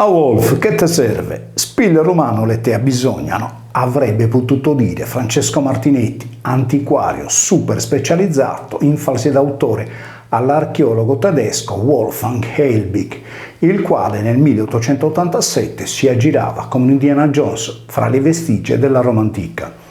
A Wolf che te serve? Spiller umano le te abbisognano, avrebbe potuto dire Francesco Martinetti, antiquario super specializzato in falsi d'autore all'archeologo tedesco Wolfgang Heilbig, il quale nel 1887 si aggirava come un Indiana Jones fra le vestigie della Roma antica.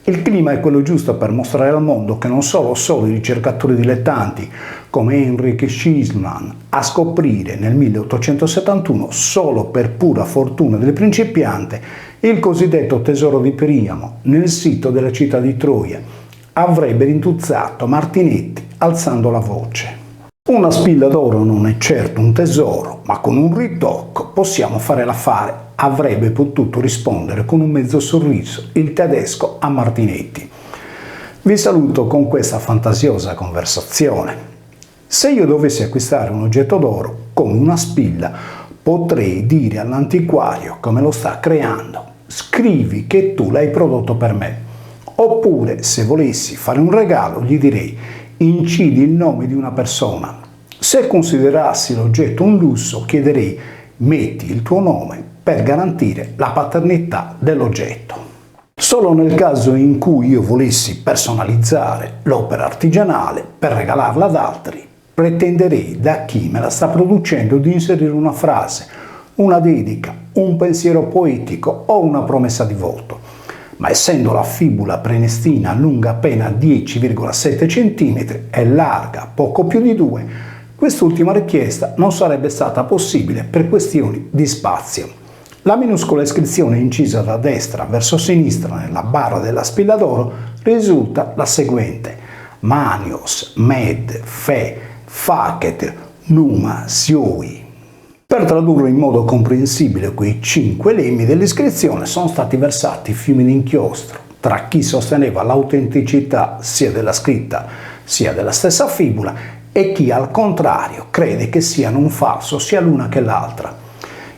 Il clima è quello giusto per mostrare al mondo che non sono solo i ricercatori dilettanti come Heinrich Schliemann a scoprire nel 1871, solo per pura fortuna del principiante, il cosiddetto tesoro di Priamo nel sito della città di Troia, avrebbe rintuzzato Martinetti alzando la voce. Una spilla d'oro non è certo un tesoro, ma con un ritocco possiamo fare l'affare, avrebbe potuto rispondere con un mezzo sorriso il tedesco a Martinetti. Vi saluto con questa fantasiosa conversazione. Se io dovessi acquistare un oggetto d'oro come una spilla, potrei dire all'antiquario come lo sta creando: scrivi che tu l'hai prodotto per me. Oppure, se volessi fare un regalo, gli direi: incidi il nome di una persona. Se considerassi l'oggetto un lusso, chiederei: metti il tuo nome per garantire la paternità dell'oggetto. Solo nel caso in cui io volessi personalizzare l'opera artigianale per regalarla ad altri, pretenderei da chi me la sta producendo di inserire una frase, una dedica, un pensiero poetico o una promessa di voto. Ma essendo la fibula prenestina lunga appena 10,7 cm e larga poco più di 2, quest'ultima richiesta non sarebbe stata possibile per questioni di spazio. La minuscola iscrizione incisa da destra verso sinistra nella barra della spilla d'oro risulta la seguente: Manios, Med, Fe, Facet, Numa, Sioi. Per tradurre in modo comprensibile quei 5 lemmi dell'iscrizione sono stati versati fiumi di inchiostro tra chi sosteneva l'autenticità sia della scritta sia della stessa fibula e chi al contrario crede che siano un falso sia l'una che l'altra.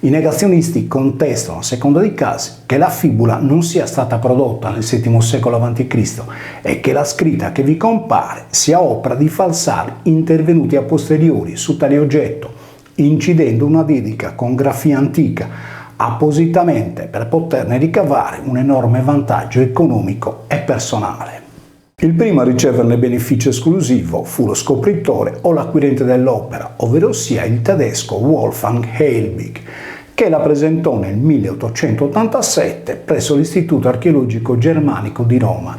I negazionisti contestano, a seconda dei casi, che la fibula non sia stata prodotta nel VII secolo a.C. e che la scritta che vi compare sia opera di falsari intervenuti a posteriori su tale oggetto, incidendo una dedica con grafia antica appositamente per poterne ricavare un enorme vantaggio economico e personale. Il primo a riceverne beneficio esclusivo fu lo scopritore o l'acquirente dell'opera, ovvero sia il tedesco Wolfgang Heilbig, che la presentò nel 1887 presso l'Istituto Archeologico Germanico di Roma.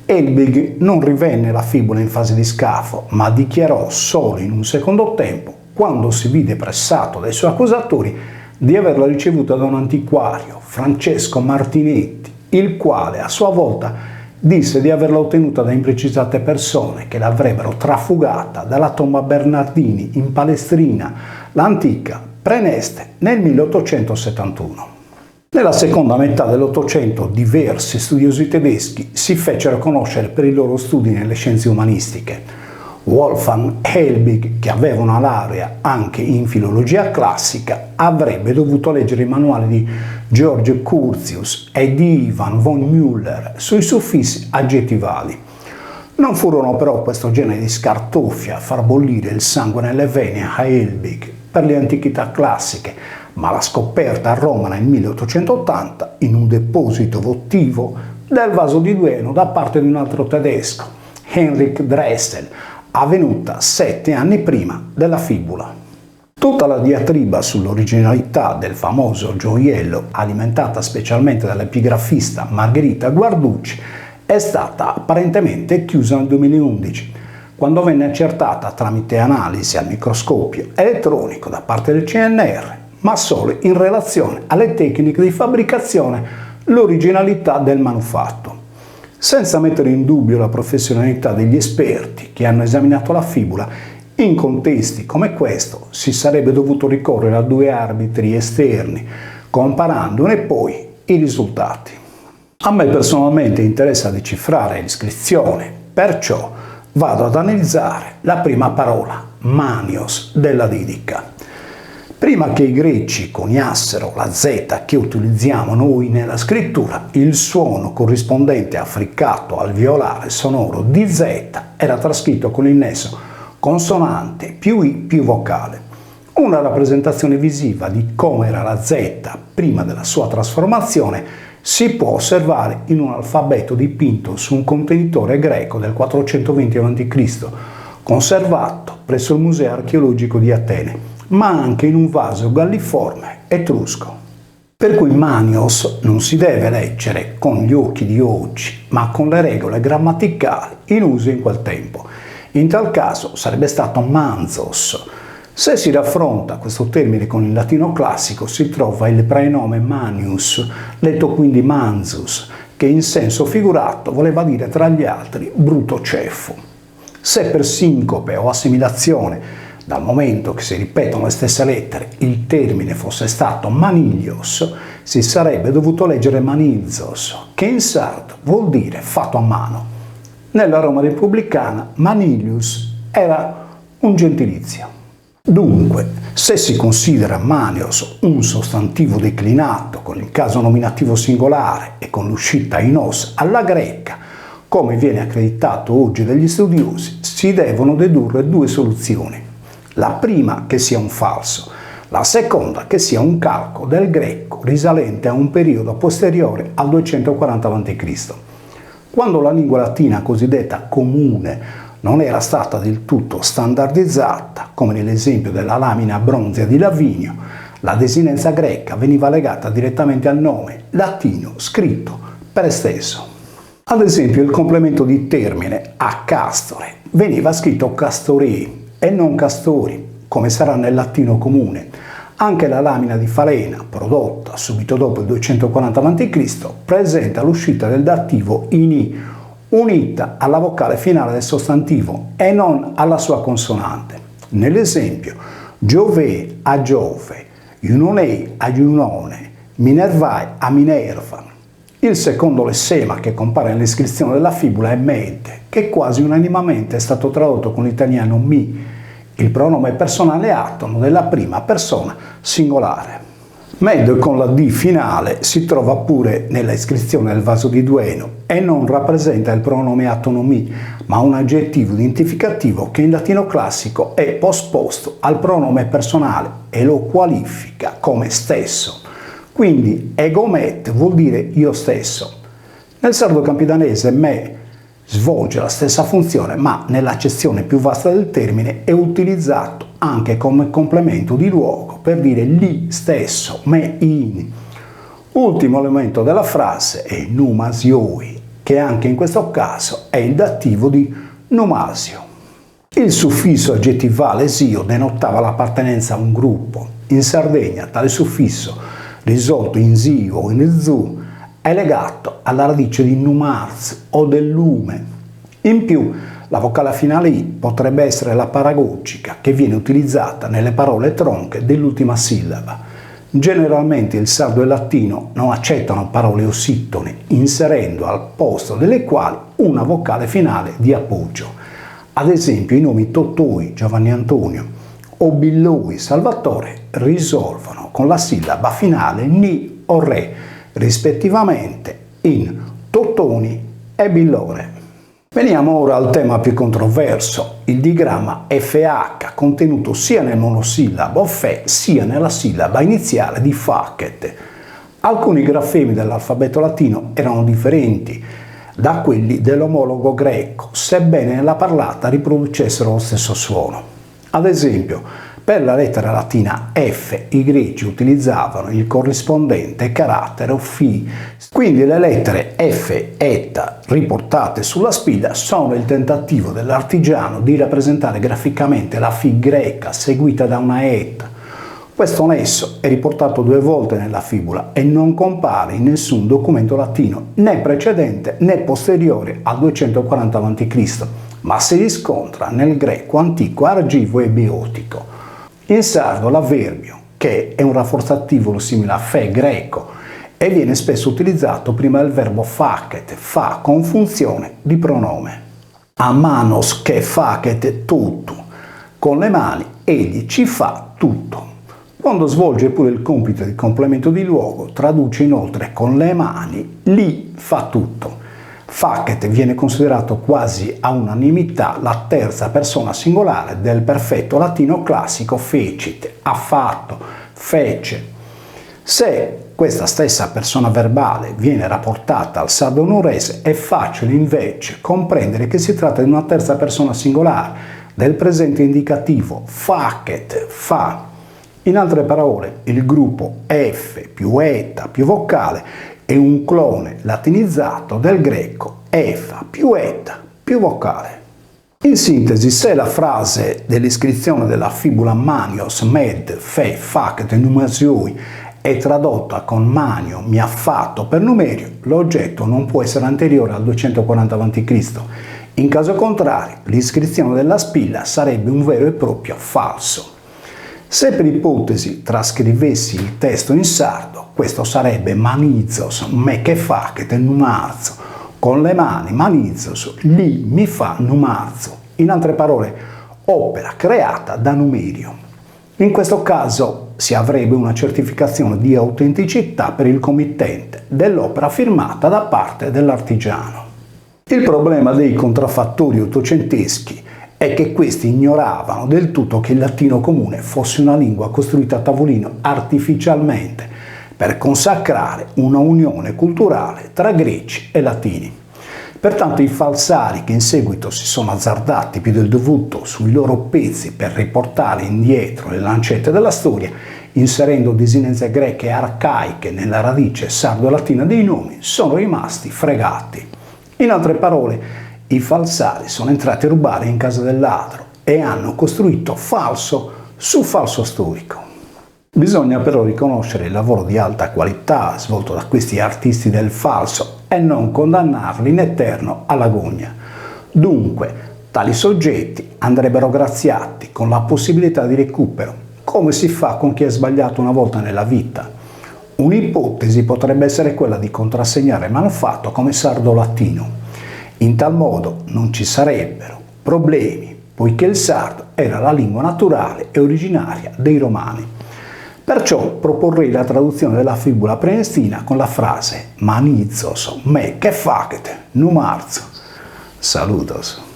Heilbig non rivenne la fibula in fase di scafo, ma dichiarò solo in un secondo tempo, quando si vide pressato dai suoi accusatori, di averla ricevuta da un antiquario, Francesco Martinetti, il quale a sua volta disse di averla ottenuta da imprecisate persone che l'avrebbero trafugata dalla tomba Bernardini in Palestrina, l'antica Preneste, nel 1871. Nella seconda metà dell'Ottocento diversi studiosi tedeschi si fecero conoscere per i loro studi nelle scienze umanistiche. Wolfgang Heilbig, che aveva una laurea anche in filologia classica, avrebbe dovuto leggere i manuali di Georg Curtius e di Ivan von Müller sui suffissi aggettivali. Non furono però questo genere di scartoffi a far bollire il sangue nelle vene a Heilbig per le antichità classiche, ma la scoperta a Roma nel 1880 in un deposito votivo del vaso di Dueno da parte di un altro tedesco, Heinrich Dressel, avvenuta 7 anni prima della fibula. Tutta la diatriba sull'originalità del famoso gioiello, alimentata specialmente dall'epigrafista Margherita Guarducci, è stata apparentemente chiusa nel 2011, quando venne accertata tramite analisi al microscopio elettronico da parte del CNR, ma solo in relazione alle tecniche di fabbricazione, l'originalità del manufatto. Senza mettere in dubbio la professionalità degli esperti che hanno esaminato la fibula, in contesti come questo si sarebbe dovuto ricorrere a 2 arbitri esterni, comparandone poi i risultati. A me personalmente interessa decifrare l'iscrizione, perciò vado ad analizzare la prima parola, manios, della dedica. Prima che i greci coniassero la Z che utilizziamo noi nella scrittura, il suono corrispondente affricato al violare sonoro di Z era trascritto con il nesso consonante più I più vocale. Una rappresentazione visiva di come era la Z prima della sua trasformazione si può osservare in un alfabeto dipinto su un contenitore greco del 420 a.C., conservato presso il Museo archeologico di Atene, ma anche in un vaso galliforme etrusco. Per cui Manios non si deve leggere con gli occhi di oggi, ma con le regole grammaticali in uso in quel tempo. In tal caso sarebbe stato Manzos. Se si raffronta questo termine con il latino classico si trova il prenome Manius, letto quindi Manzus, che in senso figurato voleva dire tra gli altri brutto ceffo. Se per sincope o assimilazione, dal momento che si ripetono le stesse lettere, il termine fosse stato Maniglios, si sarebbe dovuto leggere Manilzos, che in sardo vuol dire fatto a mano. Nella Roma repubblicana Manilius era un gentilizio. Dunque, se si considera manios un sostantivo declinato con il caso nominativo singolare e con l'uscita in os alla greca, come viene accreditato oggi dagli studiosi, si devono dedurre due soluzioni. La prima che sia un falso, la seconda che sia un calco del greco risalente a un periodo posteriore al 240 a.C., quando la lingua latina cosiddetta comune non era stata del tutto standardizzata, come nell'esempio della lamina bronzea di Lavinio, la desinenza greca veniva legata direttamente al nome latino scritto per esteso. Ad esempio il complemento di termine a castore veniva scritto castorei e non castori, come sarà nel latino comune. Anche la lamina di falena, prodotta subito dopo il 240 a.C., presenta l'uscita del dativo in i, unita alla vocale finale del sostantivo e non alla sua consonante. Nell'esempio, Giove a Giove, Iunonei a Iunone, Minervae a Minerva. Il secondo lessema che compare nell'iscrizione della fibula è mente, che quasi unanimemente è stato tradotto con l'italiano mi, il pronome personale atono della prima persona singolare. Med con la D finale si trova pure nella iscrizione del vaso di Dueno e non rappresenta il pronome atono mi, ma un aggettivo identificativo che in latino classico è posposto al pronome personale e lo qualifica come stesso. Quindi egomet vuol dire io stesso. Nel sardo campidanese me svolge la stessa funzione, ma nell'accezione più vasta del termine è utilizzato anche come complemento di luogo per dire li stesso, me in. Ultimo elemento della frase è numasioi, che anche in questo caso è il dativo di numasio. Il suffisso aggettivale sio denotava l'appartenenza a un gruppo. In Sardegna tale suffisso, risolto in zio o in zu, è legato alla radice di numarz o del lume. In più, la vocale finale i potrebbe essere la paragogica che viene utilizzata nelle parole tronche dell'ultima sillaba. Generalmente il sardo e il latino non accettano parole ossittone, inserendo al posto delle quali una vocale finale di appoggio. Ad esempio i nomi Totoi, Giovanni Antonio o Billoi, Salvatore risolvono con la sillaba finale ni o re, rispettivamente in Tottoni e Billone. Veniamo ora al tema più controverso, il digramma FH, contenuto sia nel monosillabo fe sia nella sillaba iniziale di facet. Alcuni grafemi dell'alfabeto latino erano differenti da quelli dell'omologo greco, sebbene nella parlata riproducessero lo stesso suono. Ad esempio, per la lettera latina F i greci utilizzavano il corrispondente carattere Φ, quindi le lettere F, eta riportate sulla spilla sono il tentativo dell'artigiano di rappresentare graficamente la Φ greca seguita da una eta. Questo nesso è riportato 2 volte nella fibula e non compare in nessun documento latino, né precedente né posteriore al 240 a.C., ma si riscontra nel greco antico argivo e biotico. In sardo l'avverbio, che è un rafforzativo simile a fe greco e viene spesso utilizzato prima del verbo facet, fa con funzione di pronome. A manos che facet tutto, con le mani egli ci fa tutto. Quando svolge pure il compito di complemento di luogo, traduce inoltre con le mani li fa tutto. Facet viene considerato quasi a unanimità la terza persona singolare del perfetto latino classico fecit, ha fatto, fece. Se questa stessa persona verbale viene rapportata al sardo nuorese, è facile invece comprendere che si tratta di una terza persona singolare del presente indicativo facet, fa. In altre parole, il gruppo F più eta più vocale è un clone latinizzato del greco efa più eta più vocale. In sintesi, se la frase dell'iscrizione della fibula manios med fe facet numasioi è tradotta con manio mi ha fatto per numerio, l'oggetto non può essere anteriore al 240 a.C. In caso contrario, l'iscrizione della spilla sarebbe un vero e proprio falso. Se per ipotesi trascrivessi il testo in sardo, questo sarebbe manizos me che facet numarzo, con le mani manizos li mi fa numarzo, in altre parole opera creata da numerio. In questo caso si avrebbe una certificazione di autenticità per il committente dell'opera firmata da parte dell'artigiano. Il problema dei contraffattori ottocenteschi è che questi ignoravano del tutto che il latino comune fosse una lingua costruita a tavolino artificialmente per consacrare una unione culturale tra greci e latini. Pertanto i falsari che in seguito si sono azzardati più del dovuto sui loro pezzi per riportare indietro le lancette della storia, inserendo desinenze greche e arcaiche nella radice sardo-latina dei nomi, sono rimasti fregati. In altre parole, i falsari sono entrati a rubare in casa del ladro e hanno costruito falso su falso storico. Bisogna però riconoscere il lavoro di alta qualità svolto da questi artisti del falso e non condannarli in eterno all'agonia. Dunque, tali soggetti andrebbero graziati con la possibilità di recupero, come si fa con chi è sbagliato una volta nella vita. Un'ipotesi potrebbe essere quella di contrassegnare il manufatto come sardo-latino. In tal modo non ci sarebbero problemi, poiché il sardo era la lingua naturale e originaria dei Romani. Perciò proporrei la traduzione della fibula prenestina con la frase manizos me che facet numarzo. Saludos.